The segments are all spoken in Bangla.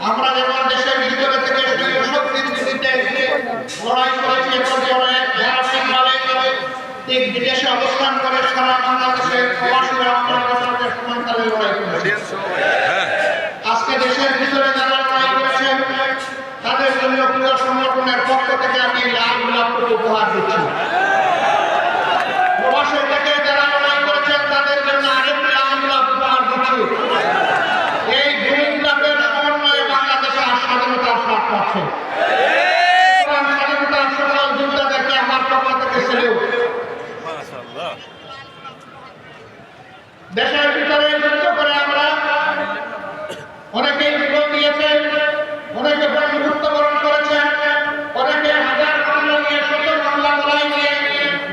আমরা যেমন দেশের ভিতরে থেকে স্বৈর শক্তির বিরুদ্ধে লড়াই করেছি, ঠিক বিদেশে অবস্থান করে সারা বাংলাদেশের প্রবাসীরা আমাদের সাথে সমানতালে লড়াই করেছে। আজকে দেশের ভিতরে যারা লড়াই করেছে তাদের জন্য প্রিয় সংগঠনের পক্ষ থেকে আমি লাখ লাখ কোটি উপহার দিচ্ছি। প্রবাসের থেকে যারা লড়াই করেছেন তাদের জন্য আরেক লাখ লাখ উপহার দিচ্ছি। এই ভূমিকাপের সমন্বয়ে বাংলাদেশে স্বাধীনতার স্বাদ পাচ্ছে। স্বাধীনতার সকল যোদ্ধাদেরকে আমার পক্ষ থেকে সেলিউট। দেশের ভিতরে যুদ্ধ করে আমরা অনেকেই জীবন দিয়েছেন, অনেকে মৃত্যুবরণ করেছেন, অনেকে হাজার মামলা নিয়ে, শত মামলা লড়াই নিয়ে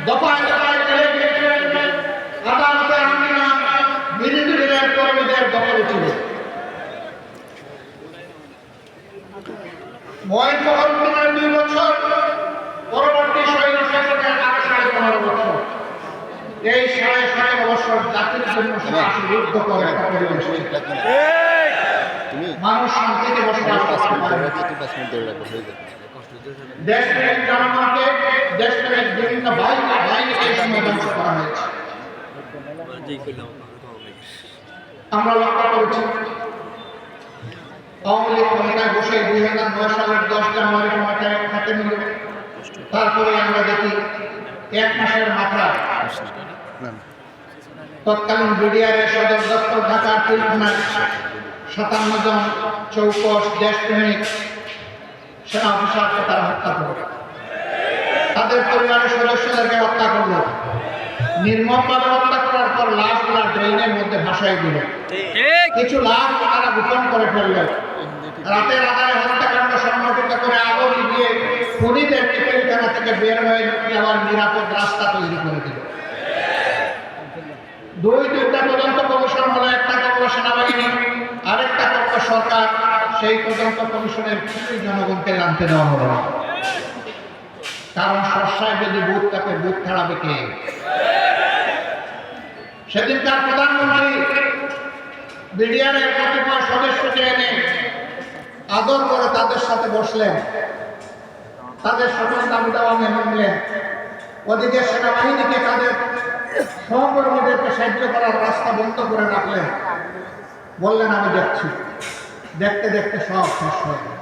দফায় দফায় চলে গিয়েছেন। আদালতে আমিনা বিরোধী দলের কর্মীদের দখলে ছিল। মহেন্দ্রগঞ্জের 2 বছর, পরবর্তী স্বৈর শাসনের 15.5 বছর। এই 17.5 বছর জাতির জন্য যুদ্ধ করে মানুষ শান্তিতে বসবাস করতে পারে। দেশপ্রেমিক জনগণকে, দেশপ্রেমিক বিভিন্ন বাহিনীকে ধ্বংস করা হয়েছে। আমরা লক্ষ্য করেছি আওয়ামী লীগ ক্ষমতায় বসে 2009 সালের 10 জানুয়ারি ক্ষমতায় হাতে নিল। তারপরে আমরা দেখি 1 মাসের মাথায় তৎকালীন বিডিআরের সদর দপ্তর ঢাকার পিলখানায় 57 জন চৌকস দেশপ্রেমিক সেনা অফিসারকে তারা হত্যা করল। তাদের পরিবারের সদস্যদেরকে হত্যা করল। নির্মমভাবে হত্যা করার পর লাশগুলা ড্রেনের মধ্যে ভাসাই দিল। কিছু লাশ তারা গোপন করে ফেললেন। রাতের আধারে হত্যাকাণ্ড সংঘটিত করে আগুন দিয়ে খুনিদের পিলখানা থেকে বের হয়ে আবার নিরাপদ রাস্তা তৈরি করে দিল। 2টা তদন্ত কমিশন হলো, একটা করলো সেনাবাহিনী, আরেকটা করলো সরকার। সেই তদন্ত কমিশনের কিছুই জনগণকে জানতে দেওয়া হলো না। কারণ সরসায় যদি বুথ থাকে, বুথ ছাড়াবে কে? সেদিনকার প্রধানমন্ত্রী বিডিআরের কতিপয় সদস্যকে এনে আদর করে তাদের সাথে বসলেন, তাদের সকল দাবি দাওয়া মেনে নিলেন। ওদিকে সেনাবাহিনীকে তাদের সহকর্মীদেরকে সাহায্য করার রাস্তা বন্ধ করে রাখলেন। বললেন আমি দেখছি। দেখতে দেখতে সব শেষ হয়ে গেল।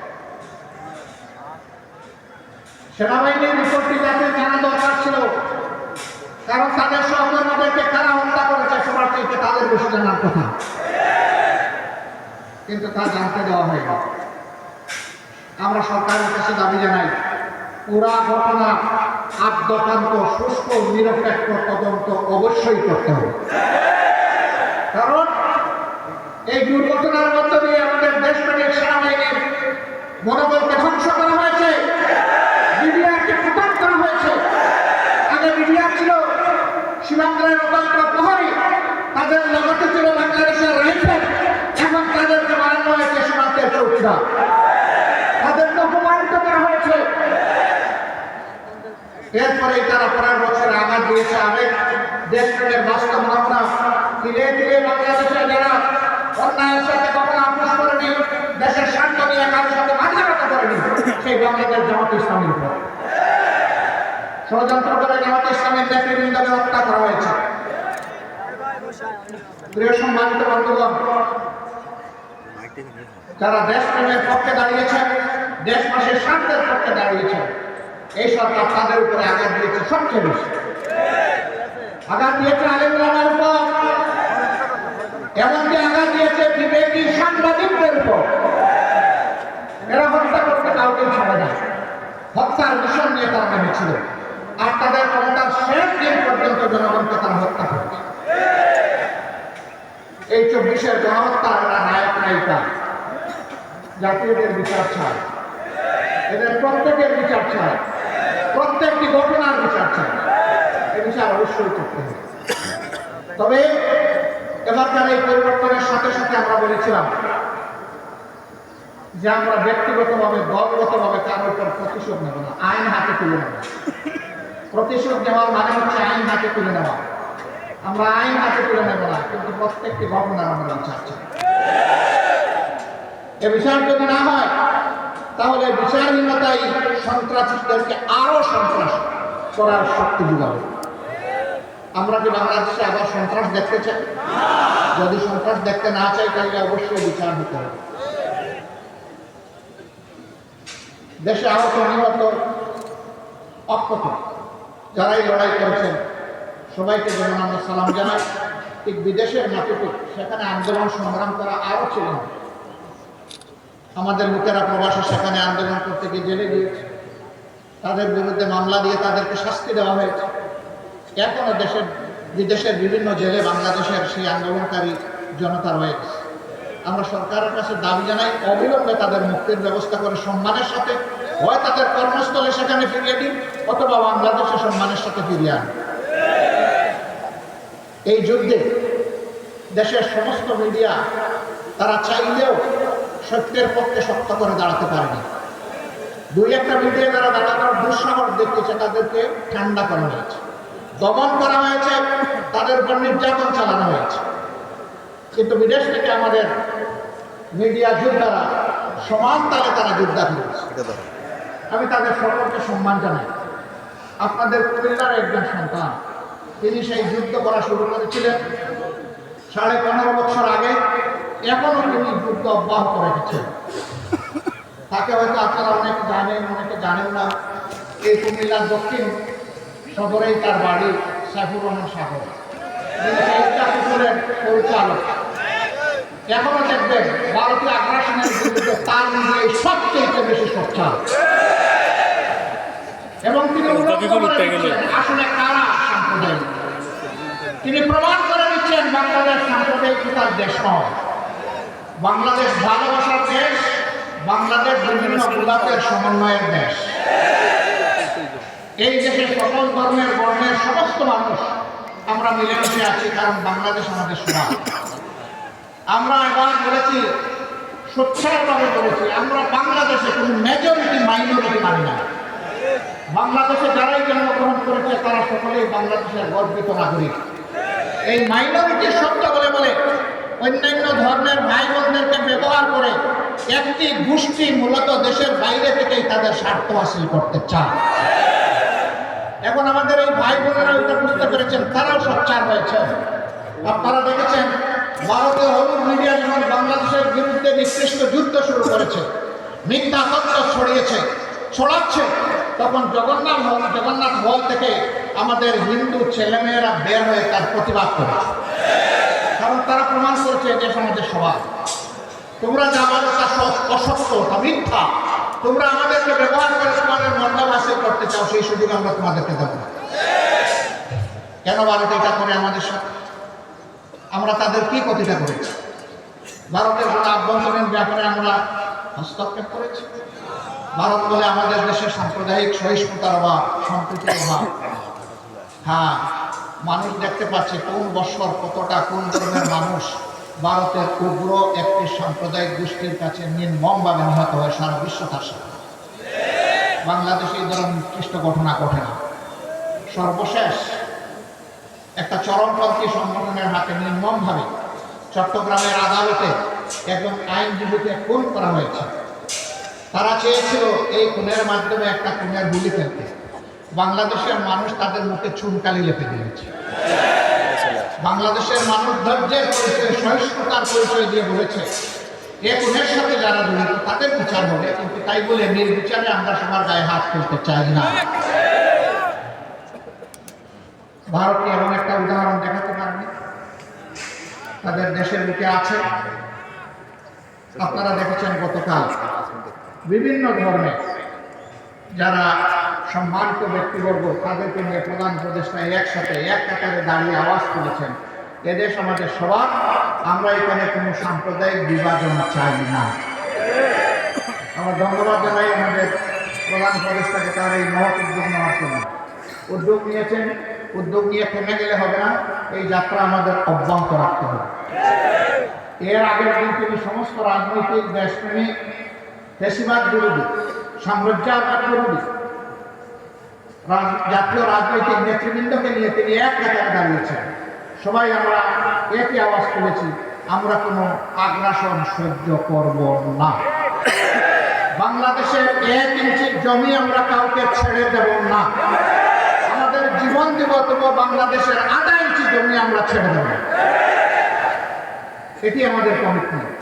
সেনাবাহিনীর রিপোর্টটি জাতির জানা দরকার ছিল, কারণ তাদের সহকর্মীদেরকে কারা হত্যা করেছে সবার চাইতে তাদের বেশি জানার কথা, কিন্তু তা জানতে দেওয়া হয়নি। আমরা সরকারের কাছে দাবি জানাই, পুরা ঘটনা আদ্যপান্ত সুষ্ঠ নিরপেক্ষ তদন্ত অবশ্যই করতে হবে। কারণ এই দুর্ঘটনার মধ্য দিয়ে আমাদের দেশপ্রেমিক সেনাবাহিনীর মনোবলকে ধ্বংস করা হয়েছে, বিডিআরকে পতন করা হয়েছে। আগে বিডিআর ছিল সীমান্তের অতন্ত্র প্রহরী, তাদের লগতে ছিল বাংলাদেশের রাইফেল, এখন তাদেরকে বানানো হয়েছে সীমান্তের চৌকিদার। তাদেরকে অপমানিত করা হয়েছে। এরপরে তারা পরের বছর আঘাত দিয়েছে আবেগ দেশপ্রেমের বাস্তব নমুনা। ধীরে ধীরে বাংলাদেশের যারা অন্যায়ের সাথে কখনো আপোষ করেনি, দেশের স্বার্থ নিয়ে কারোর সাথে মাথা ব্যথা করেনি, সেই বাংলাদেশ জামাত ইসলামের উপর ষড়যন্ত্র করে জামাত ইসলামের নেতৃবৃন্দকে হত্যা করা হয়েছে। প্রিয় সম্মানিত বন্ধুগণ, যারা দেশপ্রেমের পক্ষে দাঁড়িয়েছেন, দেশবাসীর স্বার্থের পক্ষে দাঁড়িয়েছেন, এই সরকার তাদের উপরে আঘাত দিয়েছে। সবচেয়ে বেশি আঘাত দিয়েছে আলেম ওলামার উপর, এমনকি আঘাত দিয়েছে বিবেকী সাংবাদিকদের উপর। এরা হত্যা করতে কাউকে ছাড়ে না, হত্যার মিশন নিয়ে তারা নেমেছিল। আর তাদের ক্ষমতার শেষ দিন পর্যন্ত জনগণকে তারা হত্যা করেছে। এই 24-এর গণহত্যার এরা নায়ক নায়িকা। জাতীয়দের বিচার চায়, এদের প্রত্যেকের বিচার চায়, প্রত্যেকটি ঘটনার বিচার চায়। এই বিচার অবশ্যই করতে হবে। তবে এবারকার এই পরিবর্তনের সাথে সাথে আমরা বলেছিলাম যে আমরা ব্যক্তিগতভাবে, দলগতভাবে কারোর উপর প্রতিশোধ নেব না, আইন হাতে তুলে নেব। প্রতিশোধ নেওয়ার মানে হচ্ছে আইন হাতে তুলে নেওয়া। আমরা আইন হাতে তুলে নেব না, কিন্তু প্রত্যেকটি ঘটনার আমরা বিচার চাই। এ বিচার যদি না হয় তাহলে বিচারহীনতাই সন্ত্রাসীদেরকে আরো সন্ত্রাস করার শক্তি যোগাবে। আমরা কি বাংলাদেশে আবার সন্ত্রাস দেখতে চাই? যদি সন্ত্রাস দেখতে না চাই তাহলে অবশ্যই বিচার হতে হবে। দেশে আহত নিহত অক্ষত যারাই লড়াই করেছেন সবাইকে যেমন আমরা সালাম জানাই, ঠিক বিদেশের মাটিতে সেখানে আন্দোলন সংগ্রাম করা আরো ছিল না। আমাদের লোকেরা প্রবাসে সেখানে আন্দোলন করতে গিয়ে জেলে গিয়েছে, তাদের বিরুদ্ধে মামলা দিয়ে তাদেরকে শাস্তি দেওয়া হয়েছে। এখনো দেশের বিদেশের বিভিন্ন জেলে বাংলাদেশের সেই আন্দোলনকারী জনতা রয়েছে। আমরা সরকারের কাছে দাবি জানাই অবিলম্বে তাদের মুক্তির ব্যবস্থা করে সম্মানের সাথে হয় তাদের কর্মস্থলে সেখানে ফিরিয়ে দিন অথবা বাংলাদেশে সম্মানের সাথে ফিরিয়ে আন। এই যুদ্ধে দেশের সমস্ত মিডিয়া তারা চাইলেও সত্যের পক্ষে শক্ত করে দাঁড়াতে পারেনি। দুই একটা মিডিয়া যারা দাঁড়ানোর দুঃসাহস দেখতেছে তাদেরকে ঠান্ডা করা হয়েছে, দমন করা হয়েছে, তাদের উপর নির্যাতন চালানো হয়েছে। কিন্তু বিদেশ থেকে আমাদের মিডিয়া যোদ্ধারা সমান তালে তারা যোদ্ধা দিয়েছে। আমি তাদের সকলকে সম্মান জানাই। আপনাদের কুমিল্লার একজন সন্তান, তিনি সেই যুদ্ধ করা শুরু করেছিলেন 15.5 বছর আগে, এখনো তিনি যুদ্ধ অব্যাহত রেখেছেন। তাকে হয়তো আপনারা অনেকে জানেন, অনেকে জানেন না। এই কুমিল্লার দক্ষিণ সদরেই তার বাড়ি, সাইফুর রহমান সাগর, যিনি কুকুরের পরিচালক। এখনো দেখবেন ভারতীয় আগ্রাসনের বিরুদ্ধে তার নিজে সবচেয়ে বেশি সোচ্চার, এবং তিনি আসলে কারা সাম্প্রদায়িক। তিনি প্রমাণ করে দিচ্ছেন বাংলাদেশ সাম্প্রদায়িকতার দেশ নয়, বাংলাদেশ ভালোবাসার দেশ, বাংলাদেশ বিভিন্ন গোলাপের সমন্বয়ের দেশ। এই দেশে সকল ধর্মের বর্ণের সমস্ত মানুষ আমরা মিলেমিশে আছি, কারণ বাংলাদেশ আমাদের সমাজ। আমরা এবার বলেছি, সোচ্চারভাবে বলেছি, আমরা বাংলাদেশে কোনো মেজরিটি মাইনরিটি মানি না। বাংলাদেশে যারাই জন্মগ্রহণ করেছে তারা সকলেই বাংলাদেশের গর্বিত নাগরিক। এই মাইনরিটি শব্দ বলে বলে অন্যান্য ধর্মের ভাই বোনদেরকে ব্যবহার করে একটি গোষ্ঠী মূলত দেশের বাইরে থেকেই তাদের স্বার্থ হাসিল করতে চায়। এখন আমাদের এই ভাই বোনেরা এটা বুঝতে পেরেছেন, তারাও সোচ্চার হয়েছে। আপনারা দেখেছেন ভারতীয় হলুদ মিডিয়া যখন বাংলাদেশের বিরুদ্ধে নিকৃষ্ট যুদ্ধ শুরু করেছে, মিথ্যা তথ্য ছড়াচ্ছে, তখন জগন্নাথ হল থেকে আমাদের হিন্দু ছেলেমেয়েরা বের হয়ে তার প্রতিবাদ করেছে। কারণ তারা প্রমাণ করেছে যে সমাজের সবাই, তোমরা যা বলো তা অসত্য, তা মিথ্যা, তোমরা আমাদেরকে ব্যবহার করে তোমাদের মর্যাদা হাসিল করতে চাও, সেই সুযোগ আমরা তোমাদেরকে দেব না। কেন ভারত এটা করে আমাদের সাথে? আমরা তাদের কি ক্ষতিটা করেছি? ভারতের কোনো আভ্যন্তরীণ ব্যাপারে আমরা হস্তক্ষেপ করেছি? ভারত বলে আমাদের দেশের সাম্প্রদায়িক সহিষ্ণুতার অভাব, সম্প্রীতির অভাব। হ্যাঁ, মানুষ দেখতে পাচ্ছে কোন বৎসর কতটা কোন ধরনের মানুষ ভারতের উগ্র একটি সাম্প্রদায়িক গোষ্ঠীর কাছে নির্মমভাবে নিহত হয় সারা বিশ্ব তার সাথে। বাংলাদেশে এই ধরনের নিকৃষ্ট ঘটনা ঘটে না। সর্বশেষ একটা চরমপন্থী সংগঠনের হাতে নির্মমভাবে চট্টগ্রামের আদালতে একজন আইনজীবীকে খুন করা হয়েছে। তারা চেয়েছিল এই খুনের মাধ্যমে একটা খুনের গুলি ফেলতে। বাংলাদেশের মানুষ তাদের মুখে চুনকালি লেপে দিয়েছে। বাংলাদেশের মানুষ ধৈর্যের পরিচয়, সহিষ্ণুতার পরিচয় দিয়ে বলেছে এ খুনের সাথে যারা জড়িত তাদের বিচার হবে, কিন্তু তাই বলে নির্বিচারে আমরা সবার গায়ে হাত ফেলতে চাই না। ভারতে এমন একটা উদাহরণ দেখাতে পারেনি, তাদের দেশের বুকে আছে। আপনারা দেখেছেন গতকাল বিভিন্ন ধর্মে যারা সম্মানিত ব্যক্তিবর্গ তাদেরকে নিয়ে প্রধান উপদেষ্টা একসাথে এক কাতারে দাঁড়িয়ে আওয়াজ তুলেছেন, এদেশ আমাদের সবার, আমরা এখানে কোনো সাম্প্রদায়িক বিভাজন চাই না। আমরা ধন্যবাদ জানাই আমাদের প্রধান উপদেষ্টাকে তার এই মহৎ উদ্যোগ নেওয়ার জন্য। উদ্যোগ নিয়েছেন, উদ্যোগ নিয়ে থেমে গেলে হবে না, এই যাত্রা আমাদের অব্যাহত রাখতে হবে। এর আগের দিন তিনি সমস্ত রাজনৈতিক দেশপ্রেমিক, ফ্যাসিবাদ বিরোধী, সাম্রাজ্যবাদ বিরোধী জাতীয় রাজনৈতিক নেতৃবৃন্দকে নিয়ে তিনি এক কাতারে দাঁড়িয়েছেন। সবাই আমরা একই আওয়াজ তুলেছি, আমরা কোনো আগ্রাসন সহ্য করব না। বাংলাদেশের 1 ইঞ্চি জমি আমরা কাউকে ছেড়ে দেব না। আমাদের জীবন দিব, তবু বাংলাদেশের 1/2 ইঞ্চি জমি আমরা ছেড়ে দেব। এটি আমাদের কমিটমেন্ট।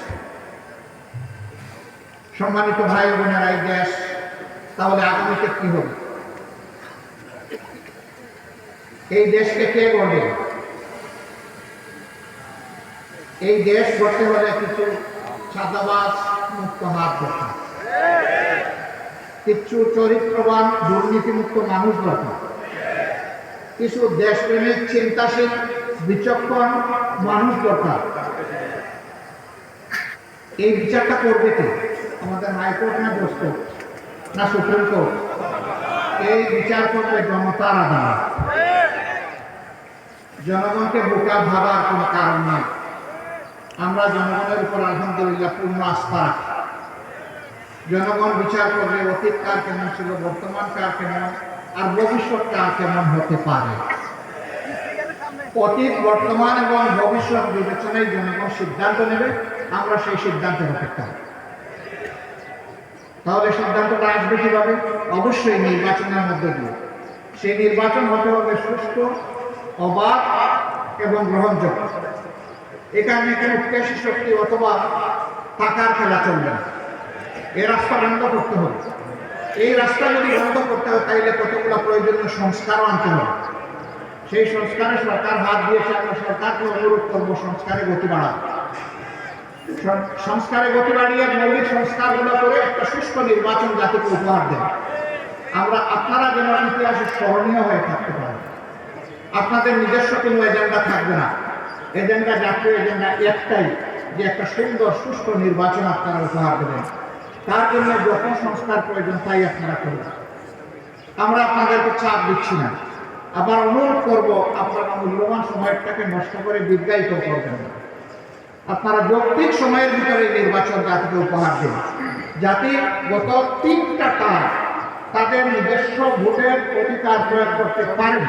সম্মানিত ভাই বোনেরা, এই দেশ তাহলে আগামীতে কি হবে? এই দেশকে কে গড়বে? এই দেশ গড়তে হলে কিছু ছাত্রাবাস মুক্ত হাত দরকার, কিছু চরিত্রবান দুর্নীতিমুক্ত মানুষ দরকার, কিছু দেশপ্রেমিক চিন্তাশীল বিচক্ষণ মানুষ দরকার। এই বিচারটা করবে কে? আমাদের হাইকোর্ট না জজকোর্ট না সুপ্রিম কোর্ট? এই বিচার করবে জনতার আদালত। জনগণকে বোকা ভাবার কোনো কারণ নেই। আমরা জনগণের উপর আলহামদুলিল্লাহ পূর্ণ আস্থা রাখি। জনগণ বিচার করবে অতীত কার কেমন ছিল, বর্তমান কার কেমন, আর ভবিষ্যৎ কার কেমন হতে পারে। অতীত, বর্তমান এবং ভবিষ্যৎ বিবেচনায় জনগণ সিদ্ধান্ত নেবে। আমরা সেই সিদ্ধান্তের অপেক্ষা। তাহলে সিদ্ধান্তটা আসবে কিভাবে? অবশ্যই নির্বাচনের মধ্যে দিয়ে। সেই নির্বাচন হতে হবে সুষ্ঠু, অবাধ এবং গ্রহণযোগ্য। এখানে পেশি শক্তি অথবা টাকার খেলা চলবে না। এই রাস্তা বন্ধ করতে হবে। এই রাস্তা যদি বন্ধ করতে হয়, তাইলে কতগুলো প্রয়োজনীয় সংস্কারও আনতে হবে। সেই সংস্কারে সরকার হাত দিয়েছে। আমরা সরকারকে অনুরোধ করবো সংস্কারে গতি বাড়ানো। সংস্কারে গতি বাড়িয়ে মৌলিক সংস্কারগুলো করে একটা সুষ্ঠু নির্বাচন জাতিকে উপহার দেন। আপনারা যেন ইতিহাসে স্মরণীয় হয়ে থাকতে পারেন। আপনাদের নিজস্ব কোনো এজেন্ডা থাকবে না। এজেন্ডা, জাতীয় এজেন্ডা একটাই, যে একটা সুন্দর সুষ্ঠু নির্বাচন আপনারা উপহার দেবেন। তার জন্য যখন সংস্কার প্রয়োজন তাই আপনারা করবেন। আমরা আপনাদেরকে চাপ দিচ্ছি না। আবার অনুরোধ করব, আপনারা মূল্যবান সময়টাকে নষ্ট করে দীর্ঘায়িত করবেন না। আপনারা যৌক্তিক সময়ের ভিতরে নির্বাচন জাতিকে উপহার দিন। জাতি গত 3টা টার্ম তাদের নিজস্ব ভোটের অধিকার প্রয়োগ করতে পারেন।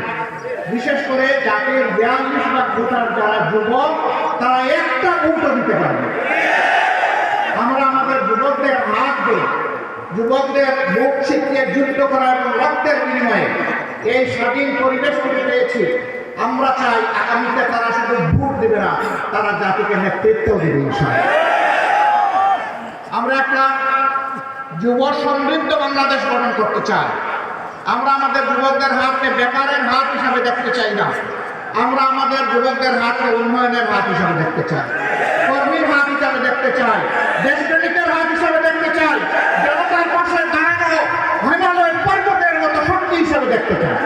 বিশেষ করে জাতির 42% ভোটার যারা যুবক, তারা একটা ভোট দিতে পারবে। আমরা আমাদের যুবকদের হাত দিয়ে, যুবকদের মুখ শিখিয়ে যুদ্ধ করা এবং রক্তের বিনিময়ে এই স্বাধীন পরিবেশ করে পেয়েছি। আমরা চাই আগামীতে তারা শুধু ভোট দেবে না, তারা জাতিকে নেতৃত্ব দেবে ইনশাআল্লাহ। আমরা একটা যুব সমৃদ্ধ বাংলাদেশ গঠন করতে চাই। আমরা আমাদের যুবকদের হাতকে ব্যাপারের হাত হিসাবে দেখতে চাই না। আমরা আমাদের যুবকদের হাতকে উন্নয়নের হাত হিসাবে দেখতে চাই, কর্মীর হাত হিসাবে দেখতে চাই, দেশপ্রেমিকের হাত হিসাবে দেখতে চাই, জনতার পাশে দাঁড়ানো হিমালয়ের পর্বতের মতো শক্তি হিসাবে দেখতে চাই।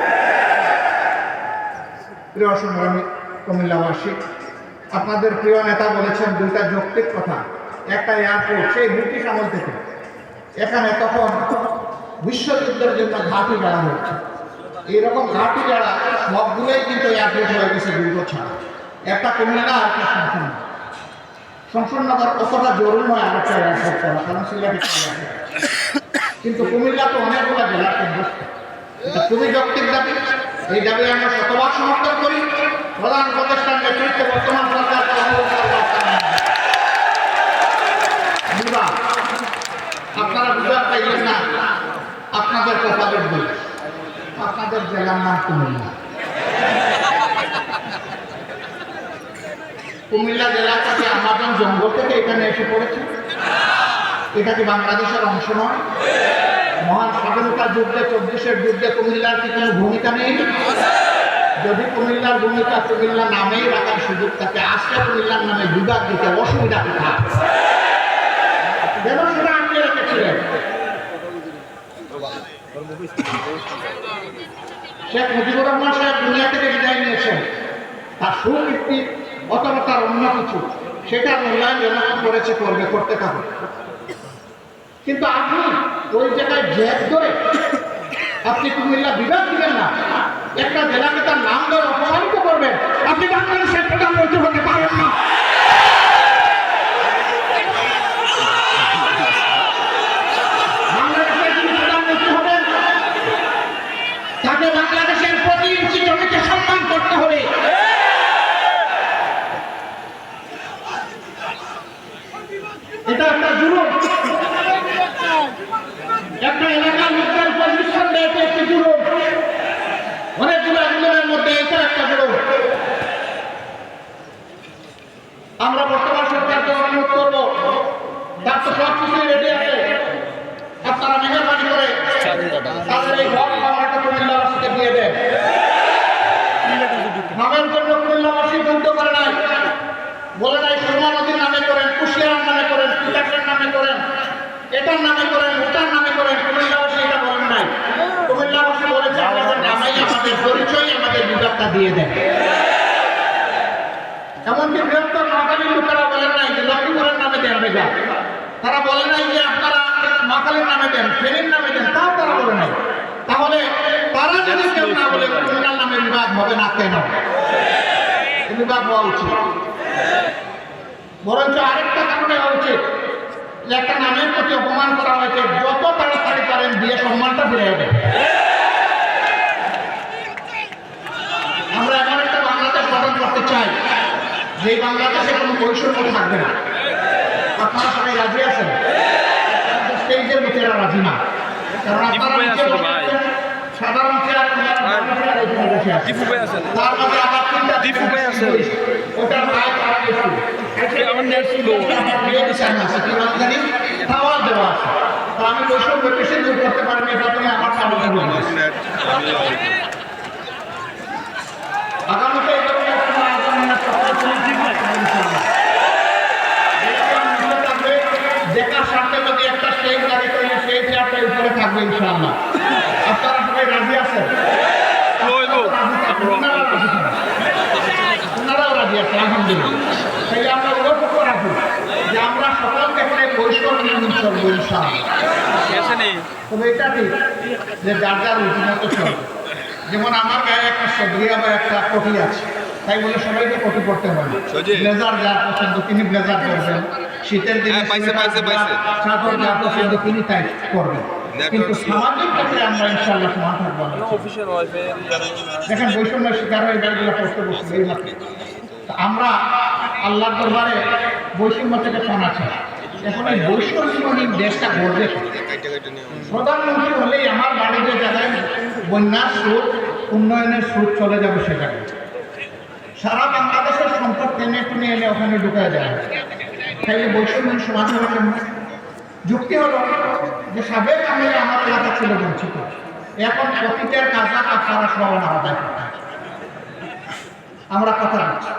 প্রিয় সংগ্রামী কুমিল্লাবাসী, আপনাদের প্রিয় নেতা বলেছেন 2টা যৌক্তিক কথা। একটা এয়ারপোর্ট, সেই ব্রিটিশ আমল থেকে এখানে তখন বিশ্বযুদ্ধের জন্য ঘাঁটি গাড়া হচ্ছে। এইরকম ঘাঁটি গাড়া সবগুলোই কিন্তু এয়ারপোর্ট হয়ে গেছে দুর্গ ছাড়া। একটা কুমিল্লা আর একটা শমশাননগর। অতটা জরুরি নয় আরেকটা এয়ারপোর্ট করা, কারণ সিলেটে কিন্তু কুমিল্লা তো অনেকগুলো জেলার কেন্দ্র। এটা খুবই যৌক্তিক দাবি। এই দাবি আমরা শতভাগ সমর্থন করি। প্রধান উপদেষ্টার নেতৃত্বে বর্তমান সরকার আপনারা বুঝতে পাইলেন না, আপনাদের কপালের দোষ। আপনাদের জেলার নাম কুমিল্লা। কুমিল্লা জেলার কাছে আমাজন জঙ্গল থেকে এখানে এসে পড়েছে। এটা কি বাংলাদেশের অংশ নয়? মহান স্বাধীনতা যুদ্ধে, 24-এর যুদ্ধে কুমিল্লার কি কোনো ভূমিকা নেই? যদি কুমিল্লার ভূমিকা কুমিল্লা নামেই রাখার সুযোগ থাকে, আজকে কুমিল্লার নামে বিভাগ দিতে অসুবিধা কোথায়? সেটা আপনি রেখেছিলেন। শেখ মুজিবুর রহমান সাহেব দুনিয়া থেকে বিদায় নিয়েছেন। তার সুকীর্তি অথবা তার অন্য কিছু, সেটা মূল্যায়ন জনগণ করেছে, করবে, করতে থাকুক। কিন্তু আপনি ওই জায়গায় জেদ ধরে আপনি কুমিল্লা বিভাগ দিবেন না, একটা জেলাকে তার নাম ধরে অপমানিত করবেন। আপনি বাংলাদেশের প্রধানমন্ত্রী হতে পারেন না। বাংলাদেশের যিনি প্রধানমন্ত্রী হবেন, তাকে বাংলাদেশের প্রতি ইঞ্চি জমিকে সম্মান করতে হবে। তার তো সব কিছুই রেডি আছে। আপনারা মেহরবানি করে তাদের এই ঘর পাওয়াটা কুমিল্লাবাসীকে দিয়ে দেন। নামের জন্য কুমিল্লাবাসী যুদ্ধ করে নাই, বলে নাই সুরমা নদীর নামে করেন, কুশিয়ার নামে করেন, তিতাসের নামে করেন, এটার নামে করেন, ওটার নামে করেন। কুমিল্লাবাসী এটা বলেন নাই। কুমিল্লাবাসী বলেছে আমাদের নামেই আমাদের পরিচয়, আমাদের বিভাগটা দিয়ে দেন। এমনকি বৃহত্তর মহাকালীর লোকেরা বলেন নাই যে লক্ষ্মীপুরের নামে দেন বেগা, তারা বলে নাই যে আপনারা মহাকালীর নামে দেন, ফেনীর নামে দেন, তাও তারা বলে নাই। তাহলে তারা যদি কেউ না বলে কুমিল্লার নামে বিভাগ হবে না কেন? বিভাগ হওয়া উচিত। বরঞ্চ আরেকটা কারণে হওয়া উচিত যে একটা নামের প্রতি অপমান করা হয়েছে, যত তাড়াতাড়ি পারেন দিয়ে সম্মানটা ফিরে দেন। আমরা এমন একটা বাংলাদেশ গঠন করতে চাই যে বাংলাদেশে কোনো বৈষম্য থাকবে না। আপনারা সবাই রাজি আছেন? স্টেজের লোকেরা রাজি না, কারণ আপনারা সাধারণ চেয়ার তার মধ্যে আবার ওটার প্রায় খাওয়া দেওয়া আছে। তো আমি বৈষম্য বেশি দূর করতে পারিনি, এটা তুমি আমার সামনে আগামীতে দেখার সাথে যদি একটা স্টেজ দাঁড়িয়ে করলে সেই চেয়ারটা উপরে থাকবে ইনশাআল্লাহ। আপনারা সবাই রাজি আছেন? ওনারাও রাজি আছে আলহামদুলিল্লাহ। সেই আমরা লক্ষ্য রাখি যে আমরা সকলকে একটা বৈষম্য চলবো ইনশাআল্লাহ। তবে এটা ঠিক যে যার যার রীতিমতো চলবে। যেমন আমার গায়ে একটা সবরিয়া বা একটা কটি আছে, তাই বলে সবাইকে কটি করতে হবে। ব্লেজার যার পছন্দ তিনি ব্লেজার করবেন, শীতের দিনে চাদর যার পছন্দ তিনি তাই করবেন। কিন্তু সামাজিক ক্ষেত্রে আমরা ইনশাআল্লাহ সমান থাকবো। দেখেন বৈষম্যের শিকার হয়ে ব্যাগগুলো করতে বসে এই মাত্র। আমরা আল্লাহর দরবারে বৈষম্য থেকে শোনাচ্ছি। এখন এই বৈষম্যহীন দেশটা গড়বে। প্রধানমন্ত্রী হলেই আমার বাড়িতে জায়গায় বন্যার স্রোত, উন্নয়নের স্রোত চলে যাবে সেখানে। সারা বাংলাদেশের সম্পদ টেনে টুনে এনে ওখানে ঢুকা যায়। তাইলে বৈষম্যহীন সমাজ হবে কেমন? যুক্তি হলো যে সাবেক আমলে আমার এলাকা ছিল বঞ্চিত, এখন প্রকৃতির কাজা আপনারা সবাই আলাদা করতে। আমরা কথা দিচ্ছি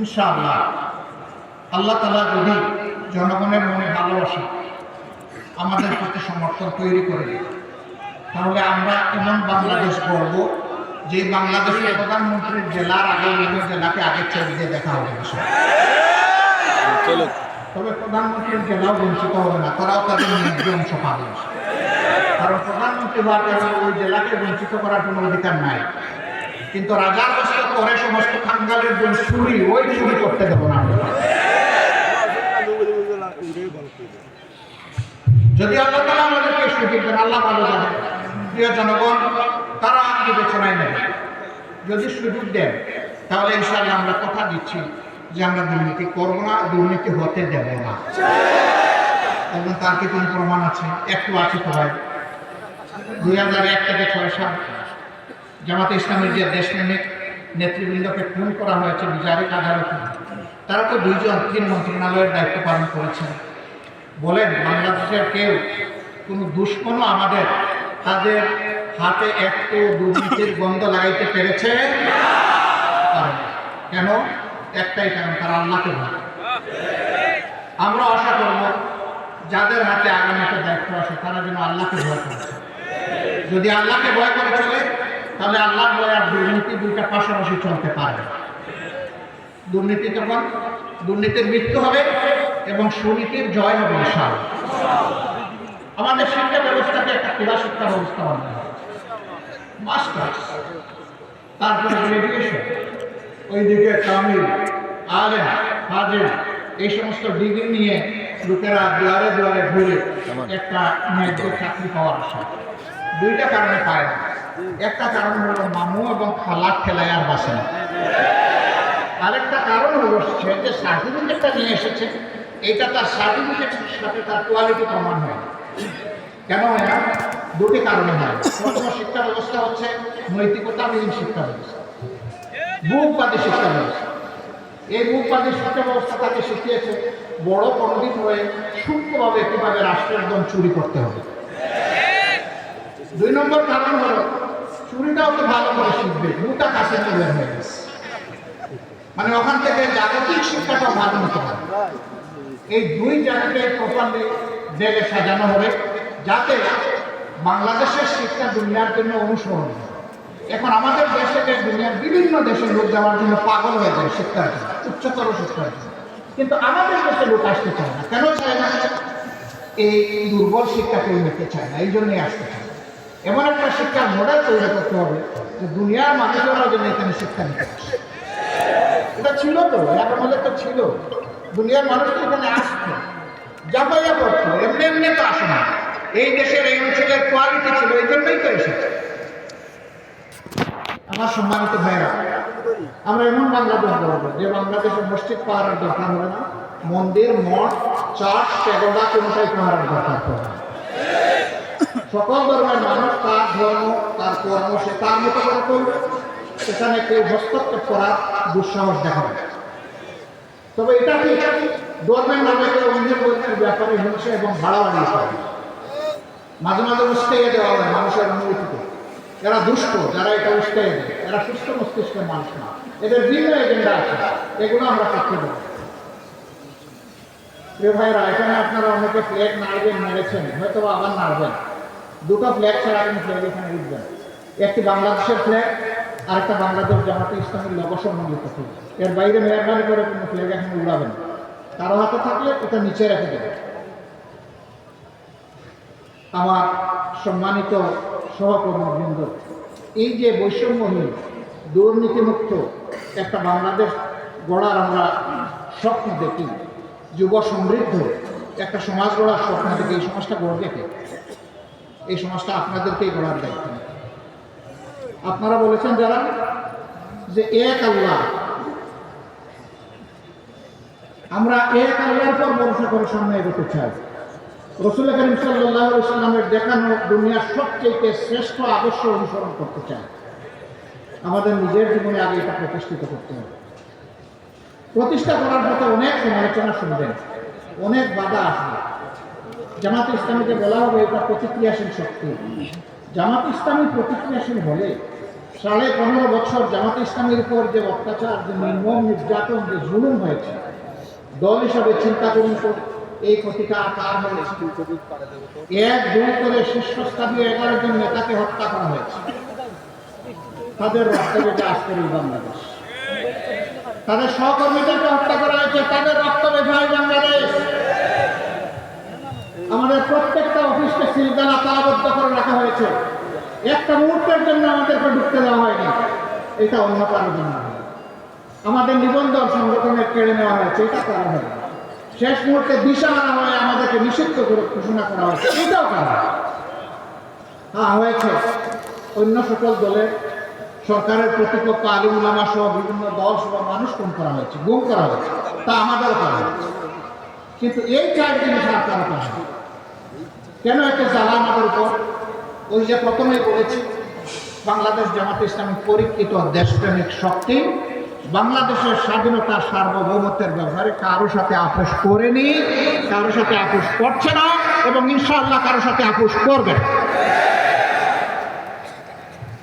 ইনশাআল্লাহ আল্লাহ তাআলা যদি জনগণের মনে ভালোবাসা আমাদের প্রতি সমর্থন তৈরি করে দিই, তাহলে আমরা এমন বাংলাদেশ গড়ব যে বাংলাদেশের প্রধানমন্ত্রীর জেলার আগে বিভিন্ন জেলাকে আগে চোখ দিয়ে দেখা হবে। তবে প্রধানমন্ত্রীর জেলাও বঞ্চিত হবে না, তারাও তাদের ন্যায্য অংশ পাবে। কারণ প্রধানমন্ত্রী হওয়ার কারণে ওই জেলাকে বঞ্চিত করার কোনো অধিকার নাই। কিন্তু রাজার কষ্ট করে সমস্ত খাঙ্গালের জন্য চুরি, ওই চুরি করতে দেবো না। যদি আল্লাহ তাআলা আমাদেরকে সুযোগ দেন, আল্লাহ ভালো জানেন প্রিয় জনগণ, তারা বিবেচনায় নেবে। যদি সুযোগ দেন তাহলে ইনশাআল্লাহ আমরা কথা দিচ্ছি যে আমরা দুর্নীতি করবো না, দুর্নীতি হতে দেব না। এবং তার কি কোনো প্রমাণ আছে? একটু আছে তো ভাই। 2001 থেকে 6 সাল জামাতে ইসলামের যে দেশপ্রেমিক নেতৃবৃন্দকে খুন করা হয়েছে বিচারিক আদালতে, তারা তো 2 জন 3 মন্ত্রণালয়ের দায়িত্ব পালন করেছেন। বলেন বাংলাদেশের কেউ কোনো দুশ্মনও আমাদের তাদের হাতে একটু দুর্নীতির গন্ধ লাগাইতে পেরেছে? কেন? একটাই কারণ, তারা আল্লাহকে ভয়। আমরা আশা করব যাদের হাতে আগামীতে দায়িত্ব আসে তারা যেন আল্লাহকে ভয় করে। যদি আল্লাহকে ভয় করে চলে তাহলে আল্লাহর ভয় আর দুর্নীতি দুইটা পাশাপাশি চলতে পারে। দুর্নীতি তখন দুর্নীতির মৃত্যু হবে এবং সুনীতির জয় হবে ইনশাআল্লাহ। আমাদের শিক্ষা ব্যবস্থাকে একটা ক্রীড়া শিক্ষা ব্যবস্থা বানানো হবে। মাস্টার্স, তারপরে গ্রাজুয়েশন, ওইদিকে কামিল, আলেম, হাজেম, এই সমস্ত ডিগ্রি নিয়ে লোকেরা দুয়ারে দুয়ারে ঘুরে একটা ন্যায্য চাকরি পাওয়ার আশা। 2টা কারণে পায় না। একটা কারণ হলো মামু এবং খালা খেলায় আর বাসে না। আরেকটা কারণ হলো সে যে সার্টিফিকেটটা নিয়ে এসেছে, এটা তার সার্টিফিকেটের সাথে তার কোয়ালিটি প্রমাণ হয়। কেন হয় না? 2টি কারণে হয়। প্রথম শিক্ষা ব্যবস্থা হচ্ছে নৈতিকতাবিহীন শিক্ষা ব্যবস্থা, বুকবাদী শিক্ষা ব্যবস্থা। এই বুকবাদী শিক্ষা ব্যবস্থা তাকে শিখিয়েছে বড় পণ্ডিত হয়ে সূক্ষ্মভাবে কিভাবে রাষ্ট্রের ধন চুরি করতে হবে। 2 নম্বর কারণ হলো চুরিটাও তো ভালো করে শিখবে, দুটা কাছে নিয়ে বের হয়ে গেছে, মানে ওখান থেকে জাগতিক শিক্ষাটাও ভালো নিতে পারে। এই 2 জায়গাকে প্রপারলি দেখে সাজানো হবে যাতে বাংলাদেশের শিক্ষা দুনিয়ার জন্য অনুসরণ। এখন আমাদের দেশ থেকে দুনিয়ার বিভিন্ন দেশের লোক যাওয়ার জন্য পাগল হয়ে যায় শিক্ষার জন্য, উচ্চতর শিক্ষার জন্য, কিন্তু আমাদের দেশে লোক আসতে চায় না। কেন চায় না? এই দুর্বল শিক্ষা কেউ নিতে চায় না, এই জন্যই আসতে চায়। এমন একটা শিক্ষার মডেল তৈরি করতে হবে যে দুনিয়ার মানুষেরা যেন এখানে শিক্ষা নিতে আসে। এটা ছিল তো, এখন হলে তো ছিল, দুনিয়ার মানুষ তো এখানে আসতো, যাবাইয়া করতো, এমনি এমনি তো আসে না। এই দেশের এই অঞ্চলের কোয়ালিটি ছিল, এই জন্যই তো এসেছে। আমার সম্মানিত ভাইরা, আমরা এমন বাংলাদেশ বলবো যে বাংলাদেশে মসজিদ পাহারার দরকার হবে না, মন্দির, মঠ, চার্চ, প্যাগোডা কোনোটাই পাহারার দরকার হবে না। সকল ধর্মের মানুষ তার ধর্ম, তার কর্ম সে তার মতো করে করবে, সেখানে কেউ হস্তক্ষেপ করার দুঃসাহস দেখাবে। তবে এটা কি ধর্মের নামে কেউ অন্যের ধর্মের ব্যাপারে হিংসা এবং বাড়াবাড়ি করে মাঝে মাঝে উস্কাইয়ে দেওয়া হয় মানুষের অনুভূতিতে। যারা দুষ্ট, যারা এটা উস্কাইয়ে দেয়, এরা সুস্থ মস্তিষ্কের মানুষ না, এদের ভিন্ন এজেন্ডা আছে, এগুলো আমরা করতে দেবো। প্রিয় ভাইরা, এখানে আপনারা অনেকে ফ্ল্যাগ নাড়বেন, মেরেছেন, হয়তো আবার নাড়বেন। 2টা ফ্ল্যাগ ছাড়া আপনি ফ্ল্যাগ এখানে উঠবেন। একটি বাংলাদেশের ফ্ল্যাগ আর একটা বাংলাদেশ জামাতে ইসলামের লোগো সম্বন্ধিত ফ্ল্যাগ। এর বাইরে মেহরবানি করে কোনো ফ্ল্যাগ এখানে উড়াবেন। কারো হাতে থাকলে এটা নিচে রেখে দেবেন। আমার সম্মানিত সহকর্মবৃন্দ, এই যে বৈষম্যহীন দুর্নীতিমুক্ত একটা বাংলাদেশ গড়ার আমরা স্বপ্ন দেখি, যুব সমৃদ্ধ একটা সমাজ গড়ার স্বপ্ন দেখি, এই সমাজটা গড়বে কে? এই সমাজটা আপনাদেরকেই গড়ার দায়িত্ব। আপনারা বলেছেন যারা যে এক আল্লাহ, আমরা এক আল্লাহর পর ভরসা করে সামনে এগোতে চাই। রাসূল করিম সাল্লাল্লাহু আলাইহি ওয়াসাল্লামের দেখানো দুনিয়ার সবচেয়ে শ্রেষ্ঠ আদর্শ অনুসরণ করতে চাই। আমাদের নিজের জীবনে আগে এটা প্রতিষ্ঠিত করতে হবে। প্রতিষ্ঠা করার পথে অনেক সমালোচনা শুনবেন, অনেক বাধা আসবে। জামাত ইসলামীকে বলা হবে এটা প্রতিক্রিয়াশীল শক্তি। জামাত ইসলামী প্রতিক্রিয়াশীল হলে 15.5 বছর জামাত ইসলামীর উপর যে অত্যাচার, যে নির্মম নির্যাতন, যে জুলুম হয়েছে, দল হিসাবে চিন্তা করুন তো এই প্রতিটা আকার হয়েছে। 1-2 করে শীর্ষস্থানীয় 11 জন নেতাকে হত্যা করা হয়েছে। তাদের রক্তে বেঁচে আজকের এই বাংলাদেশ। তাদের সহকর্মীদেরকে হত্যা করা হয়েছে, তাদের রক্ত বেঁচে বাংলাদেশ। আমাদের প্রত্যেকটা অফিসকে সিলগালা তালাবদ্ধ করে রাখা হয়েছে। একটা মুহূর্তের জন্য আমাদেরকে ঢুকতে দেওয়া হয়নি, এটা অন্য কারোর জন্য। আমাদের নিবন্ধন সংগঠনের কেড়ে নেওয়া হয়েছে, এটা করা হয়। শেষ মুহূর্তে দিশা আনা হয়ে আমাদেরকে নিষিদ্ধ করে ঘোষণা করা হয়েছে, এটাও করা হয়। হ্যাঁ, হয়েছে। অন্য সকল দলের সরকারের প্রতিপক্ষ আলিম উলামা সহ বিভিন্ন দল সহ মানুষ খুন করা হয়েছে, গুম করা হয়েছে, তা আমাদেরও করা হয়েছে। কিন্তু এই 4 জিনিস আর করা হয়। কেন একটা জ্বালা আমাদের উপর? ওই যে প্রথমেই বলেছি, বাংলাদেশ জামাত ইসলামী পরীক্ষিত দেশপ্রেমিক শক্তি, বাংলাদেশের স্বাধীনতা সার্বভৌমত্বের ব্যাপারে কারোর সাথে আপোষ করেনি, কারোর সাথে আপোষ করছে না, এবং ইনশাআল্লাহ কারোর সাথে আপোষ করবে না।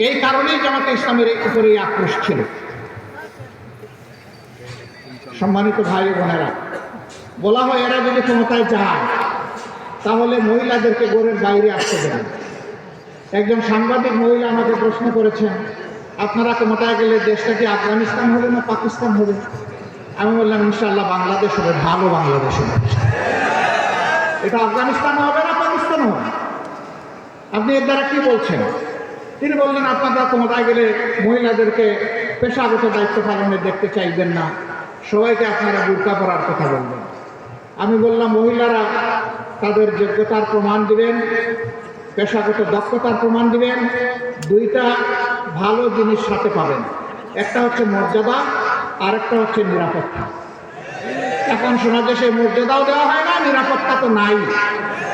এই কারণেই জামাতে ইসলামের উপরে এই আক্রোশ ছিল। সম্মানিত ভাই বোনেরা, বলা হয় এরা যদি ক্ষমতায় যায় তাহলে মহিলাদেরকে ঘরের বাইরে আসতে দেন। একজন সাংবাদিক মহিলা আমাকে প্রশ্ন করেছেন, আপনারা ক্ষমতায় গেলে দেশটা কি আফগানিস্তান হবে না পাকিস্তান হবে? আমি বললাম ইনশাআল্লাহ বাংলাদেশ হবে, ভালো বাংলাদেশ হবে। এটা আফগানিস্তান হবে না পাকিস্তান হবে? আপনি এর দ্বারা কি বলছেন? তিনি বললেন, আপনারা ক্ষমতায় গেলে মহিলাদেরকে পেশাগত দায়িত্ব পালনে দেখতে চাইবেন না, সবাইকে আপনারা বুরকা পরার কথা বলবেন। আমি বললাম, মহিলারা তাদের যোগ্যতার প্রমাণ দিবেন, পেশাগত দক্ষতার প্রমাণ দিবেন, 2টা ভালো জিনিস সাথে পাবেন। একটা হচ্ছে মর্যাদা, আর একটা হচ্ছে নিরাপত্তা। এখন সমাজে সেই মর্যাদাও দেওয়া হয় না, নিরাপত্তা তো নাই।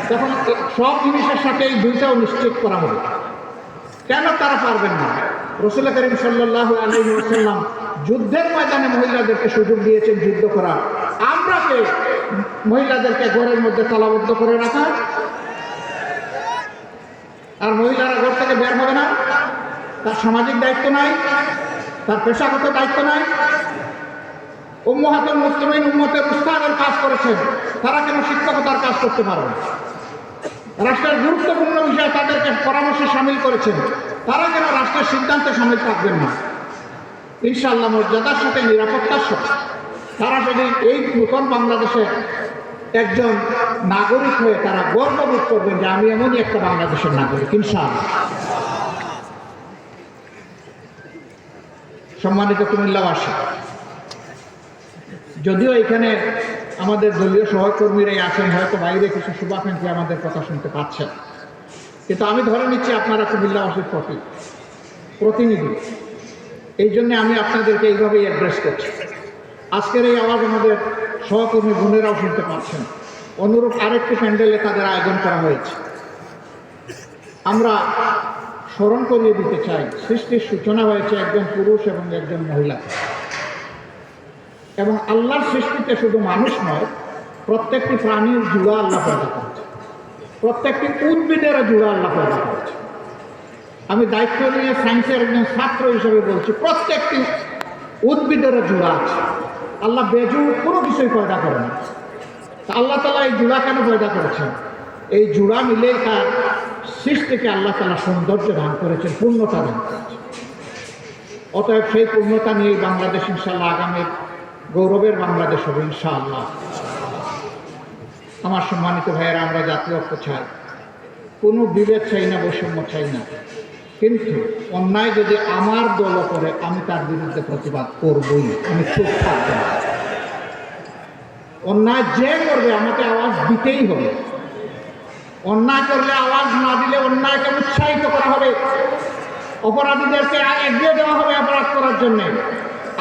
তখন সব জিনিসের সাথে এই 2টাও নিশ্চিত করা হবে। কেন তারা পারবেন না? রাসূল করিম সাল্লাল্লাহু আলাইহি ওয়াসাল্লাম যুদ্ধের ময়দানে মহিলাদেরকে সুযোগ দিয়েছেন যুদ্ধ করার। আমরা কে মহিলাদেরকে ঘরের মধ্যে তালাবদ্ধ করে রাখা, আর মহিলারা ঘর থেকে বের হবে না, তার সামাজিক দায়িত্ব নাই, তার পেশাগত দায়িত্ব নাই। উম্মাহাতুল মুসলিমিন উম্মতের উস্তাদের কাজ করেছেন, তারা কেন শিক্ষকতার কাজ করতে পারে না? রাষ্ট্রের গুরুত্বপূর্ণ বিষয়ে তাদেরকে পরামর্শে সামিল করেছেন, তারা কেন রাষ্ট্রের সিদ্ধান্তে সামিল থাকবেন না? ইনশাআল্লাহ মর্যাদার সাথে, নিরাপত্তার সাথে তারা যদি এই নতুন বাংলাদেশে একজন নাগরিক হয়ে তারা গর্ববোধ করবেন যে আমি এমনই একটা বাংলাদেশের নাগরিক ইনশাআল্লাহ। সম্মানিত কুমিল্লাবাসী, যদিও এখানে আমাদের দলীয় সহকর্মীরাই আছেন, হয়তো বাইরে কিছু শুভাকাঙ্ক্ষী আমাদের কথা শুনতে পাচ্ছেন, কিন্তু আমি ধরে নিচ্ছি আপনারা কুমিল্লাবাসীর প্রতিনিধি। এই জন্য আমি আপনাদেরকে এইভাবেই অ্যাড্রেস করছি। আজকের এই আওয়াজ আমাদের সহকর্মী বোনেরাও শুনতে পাচ্ছেন। অনুরূপ আরেকটি প্যান্ডেলে তাদের আয়োজন করা হয়েছে। আমরা স্মরণ করিয়ে দিতে চাই, সৃষ্টির সূচনা হয়েছে একজন পুরুষ এবং একজন মহিলা, এবং আল্লাহর সৃষ্টিতে শুধু মানুষ নয়, প্রত্যেকটি প্রাণীর জুড়া আল্লাহ পয়দা করেছে, প্রত্যেকটি উদ্ভিদেরও জুড়া আল্লাহ পয়দা করেছে। আমি দায়িত্ব নিয়ে সায়েন্সের একজন ছাত্র হিসেবে বলছি, প্রত্যেকটি উদ্ভিদেরও জুড়া আছে। আল্লাহ বেজুড় কোনো কিছুই পয়দা করে না। আল্লাহ তাআলা এই জুড়া কেন পয়দা করেছেন? এই জুড়া মিলে তার সৃষ্টিকে আল্লাহ তাআলা সৌন্দর্য দান করেছেন, পূর্ণতা দান করেছেন। অতএব সেই পূর্ণতা নিয়েই বাংলাদেশ ইনশাআল্লাহ আগামীর গৌরবের বাংলাদেশ হবে ইনশাআল্লাহ। আমার সম্মানিত ভাইয়েরা, আমরা জাতীয় ঐক্য চাই, কোনো বিভেদ চাই না, বৈষম্য চাই না, কিন্তু অন্যায় যদি আমার দলও করে আমি তার বিরুদ্ধে প্রতিবাদ করবই, আমি চুপ থাকবো না। অন্যায় যে করবে আমাকে আওয়াজ দিতেই হবে। অন্যায় করলে আওয়াজ না দিলে অন্যায়কে উৎসাহিত করা হবে, অপরাধীদেরকে এগিয়ে দেওয়া হবে অপরাধ করার জন্য।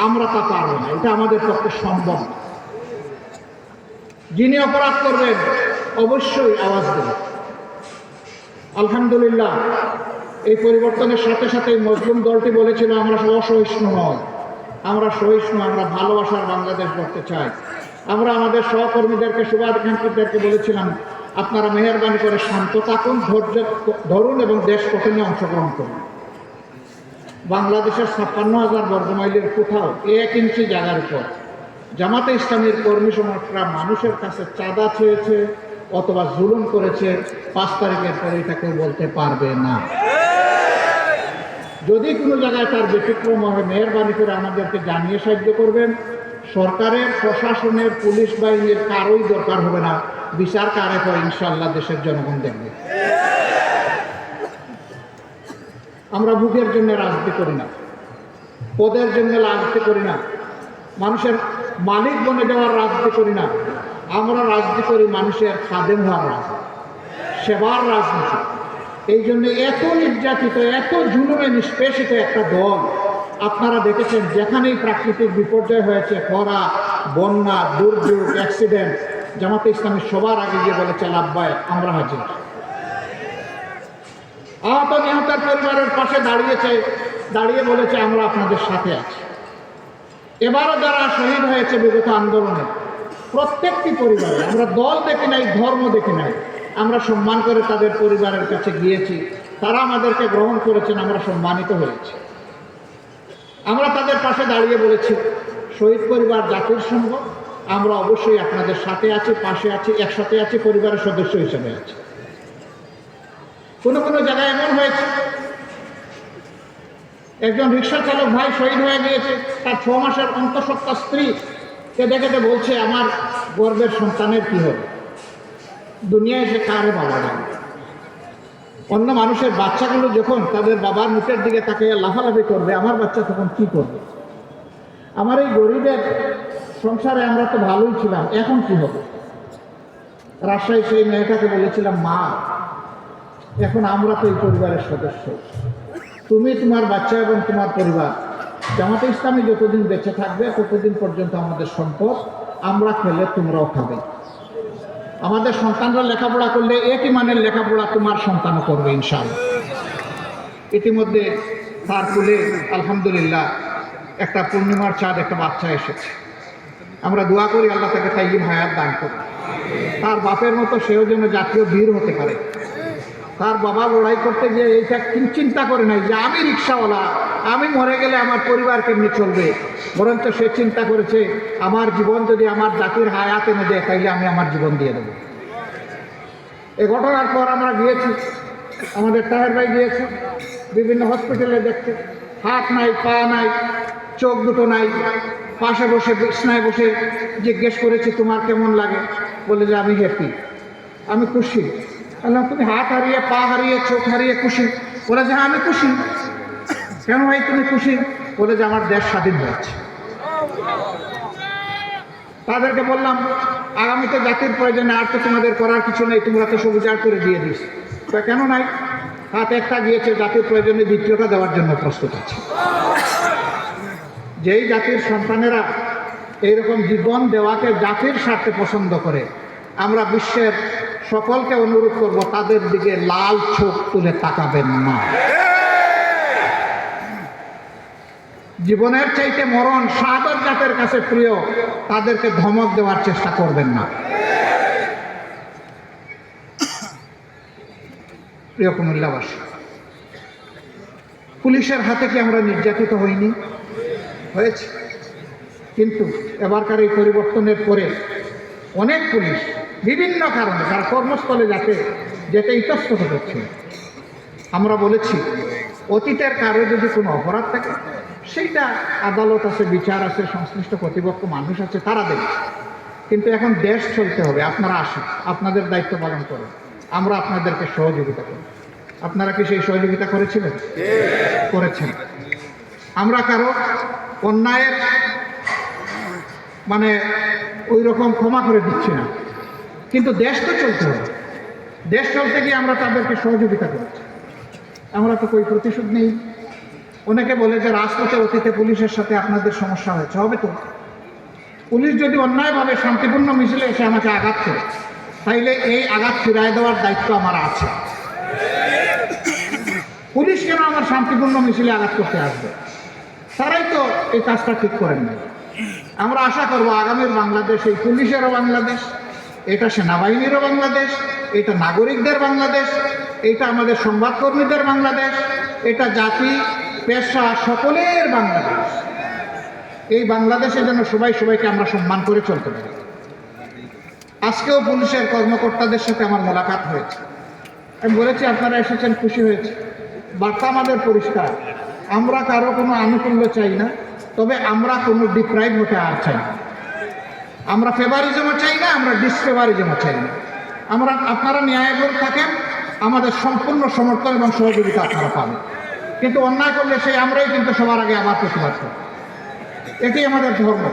আমরা তা পারবো না, এটা আমাদের পক্ষে সম্ভব। যিনি অপরাধ করবেন অবশ্যই আওয়াজ দেবেন। আলহামদুলিল্লাহ, এই পরিবর্তনের সাথে সাথে মজলুম দলটি বলেছিল আমরা অসহিষ্ণু নয়, আমরা সহিষ্ণু, আমরা ভালোবাসার বাংলাদেশ গড়তে চাই। আমরা আমাদের সহকর্মীদেরকে, শুভাকাঙ্ক্ষীদেরকে বলেছিলাম আপনারা মেহেরবানি করে শান্ত থাকুন, ধৈর্য ধরুন এবং দেশ গঠনে অংশগ্রহণ করুন। বাংলাদেশের 56,000 বর্গমাইলের কোথাও 1 ইঞ্চি জায়গার উপর জামাতে ইসলামীর কর্মী সমর্থকরা মানুষের কাছে চাঁদা চেয়েছে অথবা জুলুম করেছে, 5 তারিখের পরে এটা কেউ বলতে পারবে না। যদি কোনো জায়গায় তার ব্যতিক্রম হয়, মেহেরবানি করে আমাদেরকে জানিয়ে সাহায্য করবেন। সরকারের, প্রশাসনের, পুলিশ বাহিনীর কারোই দরকার হবে না, বিচার কারে হয় ইনশাআল্লাহ দেশের জনগণ দেখবে। আমরা ভোগের জন্য রাজনীতি করি না, পদের জন্য রাজনীতি করি না, মানুষের মালিক বনে যাওয়ার রাজনীতি করি না। আমরা রাজনীতি করি মানুষের খাদেম হওয়ার রাজনীতি, সেবার রাজনীতি। এই জন্য এত নির্যাতিত, এত জুলুমে নিষ্পেষিত একটা দল আপনারা দেখেছেন, যেখানেই প্রাকৃতিক বিপর্যয় হয়েছে, খরা, বন্যা, দুর্যোগ, অ্যাক্সিডেন্ট, জামাতে ইসলামী সবার আগে গিয়ে বলেছে লাব্বাইক, আমরা হাজির। আহত নিহতের পরিবারের পাশে দাঁড়িয়ে বলেছে আমরা আপনাদের সাথে আছি। এবারও যারা শহীদ হয়েছে বিগত আন্দোলনে, প্রত্যেকটি পরিবারে, আমরা দল দেখি নাই, ধর্ম দেখি নাই, আমরা সম্মান করে তাদের পরিবারের কাছে গিয়েছি, তারা আমাদেরকে গ্রহণ করেছেন, আমরা সম্মানিত হয়েছি। আমরা তাদের পাশে দাঁড়িয়ে বলেছি শহীদ পরিবার জাতির সম্পদ, আমরা অবশ্যই আপনাদের সাথে আছি, পাশে আছি, একসাথে আছি, পরিবারের সদস্য হিসেবে আছি। কোনো কোনো জায়গায় এমন হয়েছে একজন রিক্সা চালক ভাই শহীদ হয়ে গিয়েছে, তার 6 মাসের অন্তঃসত্ত্বা স্ত্রী কেঁদে কেঁদে বলছে আমার গর্ভের সন্তানের কি হবে, দুনিয়ায় এসে কারে বাবা যাবে। অন্য মানুষের বাচ্চাগুলো যখন তাদের বাবার মুখের দিকে তাকিয়ে লাফালাফি করবে, আমার বাচ্চা তখন কি করবে? আমার এই গরিবের সংসারে আমরা তো ভালোই ছিলাম, এখন কি হবে? রাজশাহী সেই মেয়েটাকে বলেছিলাম মা, এখন আমরা তো এই পরিবারের সদস্য, তুমি, তোমার বাচ্চা এবং তোমার পরিবার, জামাতে ইসলামী যতদিন বেঁচে থাকবে ততদিন পর্যন্ত আমাদের সম্পদ, আমরা খেলে তোমরাও খাবে। আমাদের সন্তানরা লেখাপড়া করলে একই মানের লেখাপড়া তোমার সন্তানও করবে ইনশাআল্লাহ। ইতিমধ্যে তার কুলে আলহামদুলিল্লাহ একটা পূর্ণিমার চাঁদ, একটা বাচ্চা এসেছে। আমরা দোয়া করি আল্লাহ তাকে তাইয়িব হায়াত দান করুন। তার বাপের মতো সেও যেন জাতীয় বীর হতে পারে। তার বাবা লড়াই করতে গিয়ে এইটা চিন্তা করে নাই যে আমি রিক্সাওয়ালা, আমি মরে গেলে আমার পরিবার কেমনি চলবে, বরঞ্চ সে চিন্তা করেছে আমার জীবন যদি আমার জাতির হায়াত এনে দেয় তাইলে আমি আমার জীবন দিয়ে দেবো। এই ঘটনার পর আমরা গিয়েছি, আমাদের তাহের ভাই গিয়েছে বিভিন্ন হসপিটালে দেখতে, হাত নাই, পা নাই, চোখ দুটো নাই, পাশে বসে বিছনায় বসে জিজ্ঞেস করেছি তোমার কেমন লাগে, বলে যে আমি হ্যাপি, আমি খুশি। বললাম তুমি হাত হারিয়ে, পা হারিয়ে, চোখ হারিয়ে খুশি? বলে যে হ্যাঁ আমি খুশি। কেন ভাই তুমি খুশি? বলে যে আমার দেশ স্বাধীন হয়েছে। তাদেরকে বললাম আগামীতে জাতির প্রয়োজনে আর তো তোমাদের করার কিছু নেই, তোমরা তো সবুজার করে দিয়ে দিস। কেন নাই? হাত একটা গিয়েছে, জাতির প্রয়োজনে দ্বিতীয়টা দেওয়ার জন্য প্রস্তুত আছে। যেই জাতির সন্তানেরা এইরকম জীবন দেওয়াকে জাতির স্বার্থে পছন্দ করে, আমরা বিশ্বের সকলকে অনুরোধ করব তাদের দিকে লাল চোখ তুলে তাকাবেন না। জীবনের চাইতে মরণ শাহাদাত জাতের কাছে প্রিয়, তাদেরকে ধমক দেওয়ার চেষ্টা করবেন না। প্রিয় কুমিল্লাবাসী, পুলিশের হাতে কি আমরা নির্যাতিত হইনি? হয়েছে। কিন্তু এবারকার এই পরিবর্তনের পরে অনেক পুলিশ বিভিন্ন কারণে তার কর্মস্থলে যেতে ইতস্তত করছে। আমরা বলেছি অতীতের কারো যদি কোনো অপরাধ থাকে সেইটা আদালত আছে, বিচার আছে, সংশ্লিষ্ট কর্তৃপক্ষ মানুষ আছে, তারা দেবে। কিন্তু এখন দেশ চলতে হবে, আপনারা আসুন, আপনাদের দায়িত্ব পালন করুন, আমরা আপনাদেরকে সহযোগিতা করি। আপনারা কি সেই সহযোগিতা করেছিলেন? করেছেন। আমরা কারো অন্যায়ের ওই রকম ক্ষমা করে দিচ্ছি না, কিন্তু দেশ তো চলতে হবে। দেশ চলতে গিয়ে আমরা তাদেরকে সহযোগিতা করছি। আমরা তো કોઈ প্রতিশোধ নেই। অনেকে বলে যে রাজপথে অতীতে পুলিশের সাথে আপনাদের সমস্যা হয়েছে, হবে তো। পুলিশ যদি অন্যায়ভাবে শান্তিপূর্ণ মিছিলে এসে আমাকে আঘাত করে, তাইলে এই আঘাত ফিরায় দেওয়ার দায়িত্ব আমার আছে। পুলিশ কেন আমার শান্তিপূর্ণ মিছিলে আঘাত করতে আসবে? তারাই তো এই কাজটা ঠিক করেন না। আমরা আশা করব আগামীর বাংলাদেশ এই পুলিশেরও বাংলাদেশ, এটা সেনাবাহিনীরও বাংলাদেশ, এটা নাগরিকদের বাংলাদেশ, এটা আমাদের সংবাদকর্মীদের বাংলাদেশ, এটা জাতি পেশা সকলের বাংলাদেশ। এই বাংলাদেশে যেন সবাই সবাইকে আমরা সম্মান করে চলতে পারি। আজকেও পুলিশের কর্মকর্তাদের সাথে আমার মোলাকাত হয়েছে। আমি বলেছি আপনারা এসেছেন, খুশি হয়েছে। বার্তা আমাদের পরিষ্কার, আমরা কারো কোনো আনুকূল্য চাই না, তবে আমরা কোনো ডিপ্রাইভ হতে আর চাই না। আমরা ফেভারিজমও চাই না, আমরা ডিসফেভারিজমও চাই না। আপনারা ন্যায়বোধ থাকেন, আমাদের সম্পূর্ণ সমর্থন এবং সহযোগিতা আপনারা পাবেন। কিন্তু অন্যায় করলে সেই আমরাই কিন্তু সবার আগে আবার প্রতিবাদ করি। এটি আমাদের ধর্ম।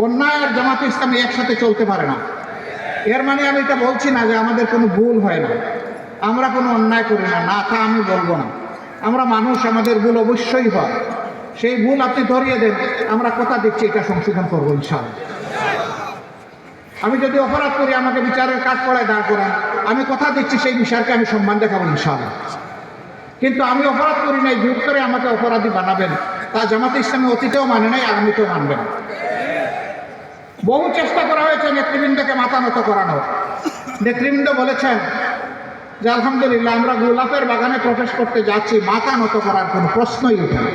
অন্যায় আর জামাতে ইসলামী একসাথে চলতে পারে না। এর মানে আমি এটা বলছি না যে আমাদের কোনো ভুল হয় না, আমরা কোনো অন্যায় করি না, না তা আমি বলবো না। আমরা মানুষ, আমাদের ভুল অবশ্যই হয়। সেই ভুল আপনি ধরিয়ে দেন, আমরা কথা দিচ্ছি এটা সংশোধন করবো ইনশাআল্লাহ। আমি যদি অপরাধ করি আমাকে বিচারের কাঠগড়ায় দাঁড় করান, আমি কথা দিচ্ছি সেই বিচারকে আমি সম্মান দেখাবো ইনশাআল্লাহ। কিন্তু আমি অপরাধ করি নাই, জোর করে আমাকে অপরাধী বানাবেন, তা জামাতে ইসলামী অতীতেও মানে নাই, আগামীতেও মানবেন। বহু চেষ্টা করা হয়েছে নেতৃবৃন্দকে মাথা নত করানো। নেতৃবৃন্দ বলেছেন যে আলহামদুলিল্লাহ আমরা গোলাপের বাগানে প্রবেশ করতে যাচ্ছি, মাথা নত করার কোনো প্রশ্নই ওঠে না।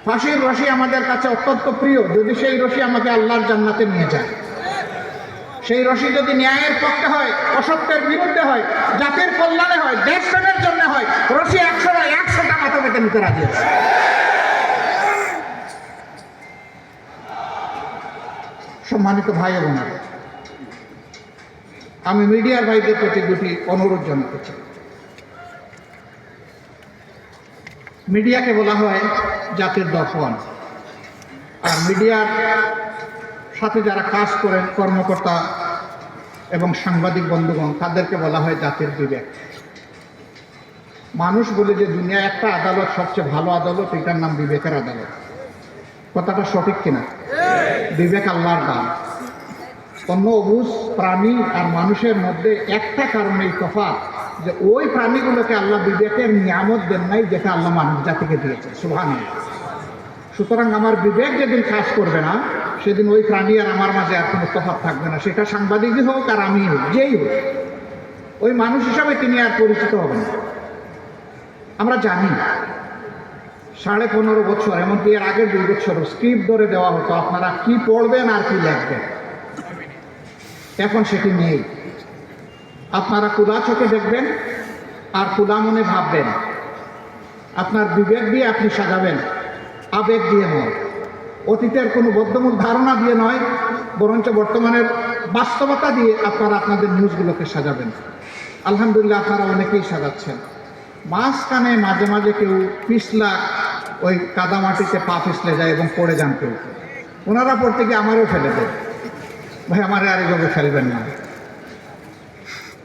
ফাঁসির রশি আমাদের কাছে অত্যন্ত প্রিয়, যদি সেই রশি আমাকে আল্লাহর জান্নাতে নিয়ে যায়। সেই রশি যদি ন্যায়ের পক্ষে হয়, অসত্যের বিরুদ্ধে হয়, জাতির কল্যাণে হয়, দেশপ্রেমের জন্য হয়, রশি 100টা মাথা পেতে নিতে রাজি আছে। সম্মানিত ভাই এবং বোনেরা, আমি মিডিয়ার ভাইদের প্রতি দুটি অনুরোধ জানাতে চাই। মিডিয়াকে বলা হয় জাতির দর্পণ, আর মিডিয়ার সাথে যারা কাজ করেন কর্মকর্তা এবং সাংবাদিক বন্ধুগণ, তাদেরকে বলা হয় জাতির বিবেক। মানুষ বলে যে দুনিয়া একটা আদালত সবচেয়ে ভালো আদালত, এটার নাম বিবেকের আদালত। কথাটা সঠিক কিনা? বিবেক আল্লাহর দান। অন্য অবুঝ প্রাণী আর মানুষের মধ্যে একটা কারণেই তফাৎ, যে ওই প্রাণীগুলোকে আল্লাহ বিবেকের নিয়ামত দেন নাই যেটা আল্লাহ মানব জাতিকে দিয়েছে। সুবহানাল্লাহ। সুতরাং আমার বিবেক যেদিন কাজ করবে না, সেদিন ওই প্রাণী আর আমার মাঝে আর কোনো তফাৎ থাকবে না। সেটা সাংবাদিকই হোক আর আমি হোক, যেই হোক, ওই মানুষ হিসাবে তিনি আর পরিচিত হবেন না। আমরা জানি 15.5 বছর, এমনকি এর আগের 2 বছর স্ক্রিপ্ট ধরে দেওয়া হতো, আপনারা কি পড়বেন আর কি লিখবেন। এখন সেটি নেই। আপনারা খোলা চোখে দেখবেন আর খোলা মনে ভাববেন। আপনার বিবেক দিয়ে আপনি সাজাবেন, আবেগ দিয়ে নয়, অতীতের কোনো বদ্ধমূল ধারণা দিয়ে নয়, বরঞ্চ বর্তমানের বাস্তবতা দিয়ে আপনারা আপনাদের নিউজগুলোকে সাজাবেন। আলহামদুলিল্লাহ আপনারা অনেকেই সাজাচ্ছেন। মাঝখানে মাঝে মাঝে কেউ পিছলা ওই কাদামাটিতে পা পিছলে যায় এবং পড়ে যান কেউ। ওনারা পড়তে গিয়ে আমারও ফেলে দেয়, ভাই আমারে আর এইভাবে ফেলবেন না।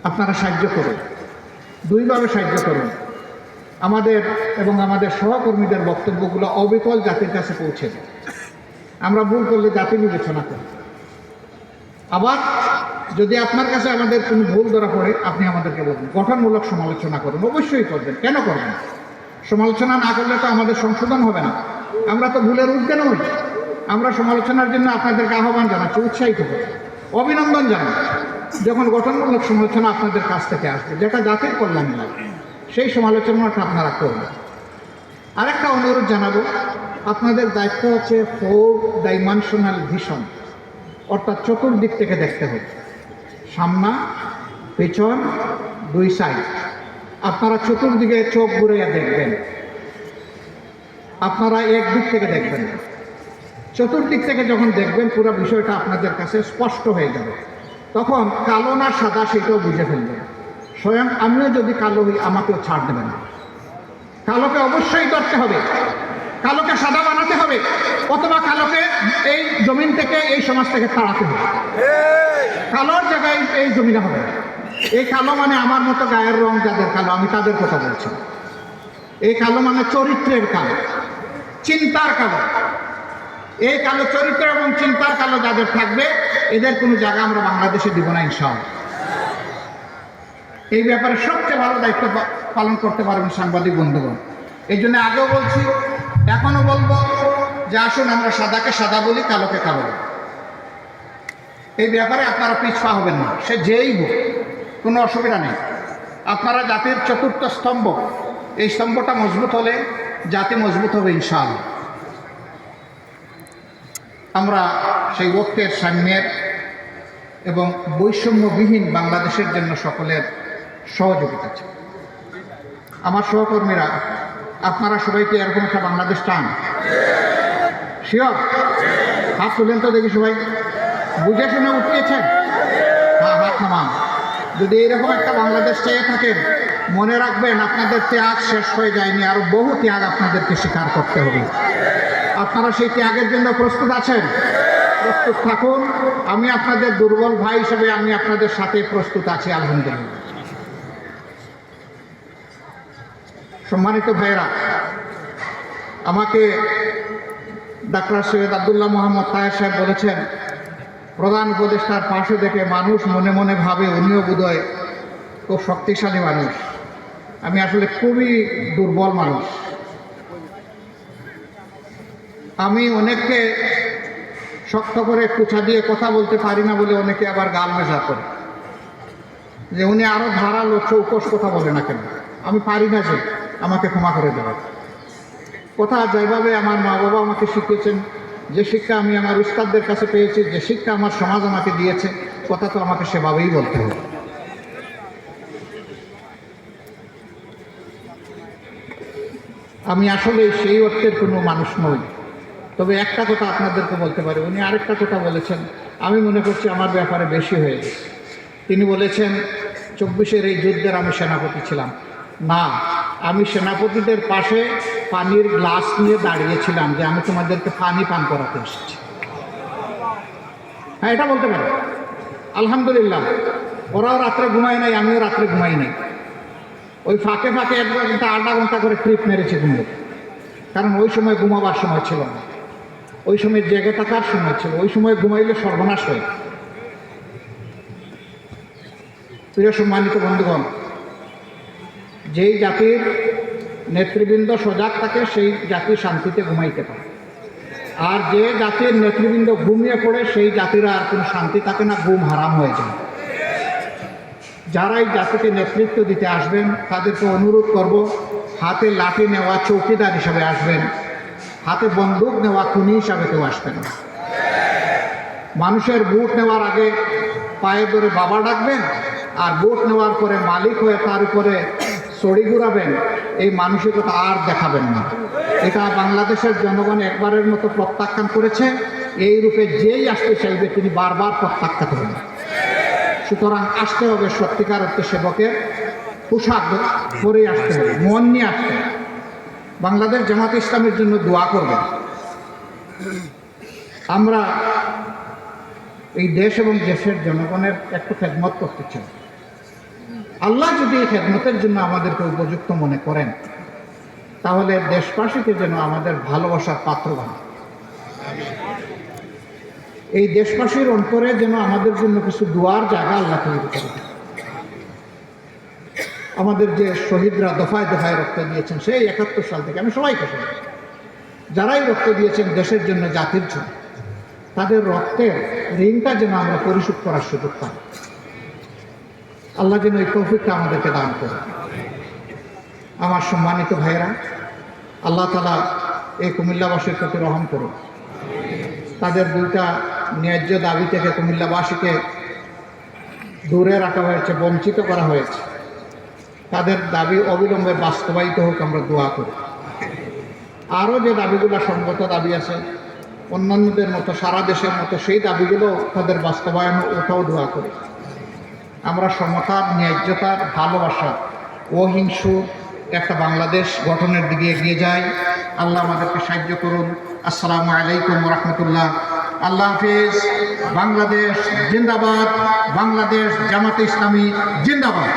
আপনারা সাহায্য করুন, দুইভাবে সাহায্য করুন। আমাদের এবং আমাদের সহকর্মীদের বক্তব্যগুলো অবিকল জাতির কাছে পৌঁছে দেয়। আমরা ভুল করলে জাতি বিবেচনা করি। আবার যদি আপনার কাছে আমাদের কোনো ভুল ধরা পড়ে, আপনি আমাদেরকে বলবেন, গঠনমূলক সমালোচনা করুন, অবশ্যই করবেন। কেন করবেন? সমালোচনা না করলে তো আমাদের সংশোধন হবে না। আমরা তো ভুলের ঊর্ধ্বে নই। আমরা সমালোচনার জন্য আপনাদেরকে আহ্বান জানাচ্ছি, উৎসাহিত করি, অভিনন্দন জানাই যখন গঠনমূলক সমালোচনা আপনাদের কাছ থেকে আসবে, যেটা জাতির কল্যাণ নয়, সেই সমালোচনাটা আপনারা করবেন। আরেকটা অনুরোধ জানাবো, আপনাদের দায়িত্ব হচ্ছে 4 ডাইমেনশনাল ভিশন, অর্থাৎ চতুর্দিক থেকে দেখতে হবে, সামনা, পেছন, 2 সাইড। আপনারা চতুর্দিকে চোখ ঘুরাইয়া দেখবেন। আপনারা একদিক থেকে দেখবেন, চতুর্দিক থেকে যখন দেখবেন পুরো বিষয়টা আপনাদের কাছে স্পষ্ট হয়ে যাবে। তখন কালো না সাদা সেটাও বুঝে ফেলবেন। স্বয়ং আমিও যদি কালো হই, আমাকেও ছাড় দেবেন না। কালোকে অবশ্যই ধরতে হবে, কালোকে সাদা বানাতে হবে, অথবা কালোকে এই জমিন থেকে, এই সমাজ থেকে তাড়াতে হবে। কালোর জায়গায় এই জমিনে হবে। এই কালো মানে আমার মতো গায়ের রং যাদের কালো, আমি তাদের কথা বলছি। এই কালো মানে চরিত্রের কালো, চিন্তার কালো। এই কালো চরিত্র এবং চিন্তার কালো যাদের থাকবে, এদের কোনো জায়গা আমরা বাংলাদেশে দিব না ইনশাআল্লাহ। এই ব্যাপারে সবচেয়ে ভালো দায়িত্ব পালন করতে পারবেন সাংবাদিক বন্ধুগণ। এই জন্য আগেও বলছি, এখনো বলবো যে আসুন আমরা সাদাকে সাদা বলি, কালোকে কালো বলি। এই ব্যাপারে আপনারা পিছপা হবেন না, সে যেই হোক, কোনো অসুবিধা নেই। আপনারা জাতির চতুর্থ স্তম্ভ, এই স্তম্ভটা মজবুত হলে জাতি মজবুত হবে ইনশাআল্লাহ। আমরা সেই ঐক্যের, সাম্যের এবং বৈষম্যবিহীন বাংলাদেশের জন্য সকলের সহযোগিতা চাই। আমার সহকর্মীরা, আপনারা সবাইকে এরকম একটা বাংলাদেশ চান? শিওর? হাত তুলেন তো দেখি সবাই। বুঝে শুনে উঠিয়েছেন? হ্যাঁ, হাত নামান। যদি এইরকম একটা বাংলাদেশ চেয়ে থাকেন, মনে রাখবেন আপনাদের ত্যাগ শেষ হয়ে যায়নি, আরো বহু ত্যাগ আপনাদেরকে স্বীকার করতে হবে। আপনারা সেই ত্যাগের জন্য প্রস্তুত আছেন? প্রস্তুত থাকুন। আমি আপনাদের দুর্বল ভাই হিসেবে আমি আপনাদের সাথে প্রস্তুত আছি, আলহামদুলিল্লাহ। সম্মানিত ভাইয়েরা, আমাকে ডাক্তার সৈয়দ আব্দুল্লাহ মোহাম্মদ তাহের সাহেব বলেছেন, প্রধান উপদেষ্টার পাশে দেখে মানুষ মনে মনে ভাবে উনিও বোধহয় খুব শক্তিশালী মানুষ। আমি আসলে খুবই দুর্বল মানুষ। আমি অনেককে শক্ত করে কুচা দিয়ে কথা বলতে পারি না বলে অনেকে আবার গাল মেজা করে যে উনি আরো ধারালো চৌকস কথা বলে না কেন। আমি পারি না, যে আমাকে ক্ষমা করে দেবে। কথা যেভাবে আমার মা বাবা আমাকে শিখিয়েছেন, যে শিক্ষা আমি আমার উস্তাদদের কাছে পেয়েছি, যে শিক্ষা আমার সমাজ আমাকে দিয়েছে, কথা তো আমাকে সেভাবেই বলতে হবে। আমি আসলে সেই অর্থের কোনো মানুষ নই। তবে একটা কথা আপনাদেরকে বলতে পারি, উনি আরেকটা কথা বলেছেন, আমি মনে করছি আমার ব্যাপারে বেশি হয়ে গেছে। তিনি বলেছেন 24-এর এই যুদ্ধের আমি সেনাপতি ছিলাম। না, আমি সেনাপতিদের পাশে পানির গ্লাস নিয়ে দাঁড়িয়েছিলাম যে আমি তোমাদেরকে পানি পান করাতে এসেছি। হ্যাঁ, এটা বলতে পারি। আলহামদুলিল্লাহ, ওরাও রাত্রে ঘুমাই নাই, আমিও রাত্রে ঘুমাই নাই। ওই ফাঁকে ফাঁকে 1 ঘন্টা 8 ঘন্টা করে ট্রিপ মেরেছে ঘুমিয়ে, কারণ ওই সময় ঘুমাবার সময় ছিল না, ওই সময় জেগে থাকার সময় ছিল। ওই সময় ঘুমাইলে সর্বনাশ হয়। প্রিয় সম্মানিত বন্ধুগণ, যেই জাতির নেতৃবৃন্দ সজাগ থাকে, সেই জাতি শান্তিতে ঘুমাইতে পারে। আর যে জাতির নেতৃবৃন্দ ঘুমিয়ে পড়ে সেই জাতিরা আর কোনো শান্তি থাকে না, ঘুম হারাম হয়ে যায়। যারা এই জাতিকে নেতৃত্ব দিতে আসবেন তাদেরকে অনুরোধ করব, হাতে লাঠি নেওয়া চৌকিদার হিসাবে আসবেন, হাতে বন্দুক নেওয়া খুনি হিসাবে কেউ আসবেন না। মানুষের ভোট নেওয়ার আগে পায়ে ধরে বাবা ডাকবেন, আর ভোট নেওয়ার পরে মালিক হয়ে তার উপরে ছড়ি ঘুরাবেন, এই মানসিকতা আর দেখাবেন না। এটা বাংলাদেশের জনগণ একবারের মতো প্রত্যাখ্যান করেছে। এই রূপে যেই আসতে চাইবে তিনি বারবার প্রত্যাখ্যাত হবেন। সুতরাং আসতে হবে সত্যিকার অর্থে সেবকের পোশাক পরে আসতে হবে, মন নিয়ে আসতে হবে। বাংলাদেশ জামাত ইসলামের জন্য দোয়া করবেন। আমরা এই দেশ এবং দেশের জনগণের একটু খেদমত করতে চাই। আল্লাহ যদি এই খেদমতের জন্য আমাদেরকে উপযুক্ত মনে করেন, তাহলে দেশবাসীকে যেন আমাদের ভালোবাসার পাত্র বানায়। এই দেশবাসীর অন্তরে যেন আমাদের জন্য কিছু দোয়ার জায়গা আল্লাহ তৈরি করে দেন। আমাদের যে শহীদরা দফায় দফায় রক্ত দিয়েছেন সেই ৭১ সাল থেকে, আমি সবাইকে শুনি, যারাই রক্ত দিয়েছেন দেশের জন্য, জাতির জন্য, তাদের রক্তের ঋণটা যেন আমরা পরিশোধ করার সুযোগ পাই। আল্লাহ যেন এই তৌফিকটা আমাদেরকে দান করে। আমার সম্মানিত ভাইয়েরা, আল্লাহ তাআলা এই কুমিল্লাবাসীর প্রতি রহম করুন। তাদের দুইটা ন্যায্য দাবি থেকে কুমিল্লাবাসীকে দূরে রাখা হয়েছে, বঞ্চিত করা হয়েছে। তাদের দাবি অবিলম্বে বাস্তবায়িত হোক, আমরা দোয়া করি। আরও যে দাবিগুলো সঙ্গত দাবি আছে অন্যান্যদের মতো, সারা দেশের মতো, সেই দাবিগুলো তাদের বাস্তবায়ন, ওটাও দোয়া করি। আমরা সমতার, ন্যায্যতার, ভালোবাসা, অহিংসু একটা বাংলাদেশ গঠনের দিকে এগিয়ে যাই। আল্লাহ আমাদেরকে সাহায্য করুন। আসসালামু আলাইকুম ওয়া রাহমাতুল্লাহ। আল্লাহ হাফিজ। বাংলাদেশ জিন্দাবাদ। বাংলাদেশ জামাতে ইসলামী জিন্দাবাদ।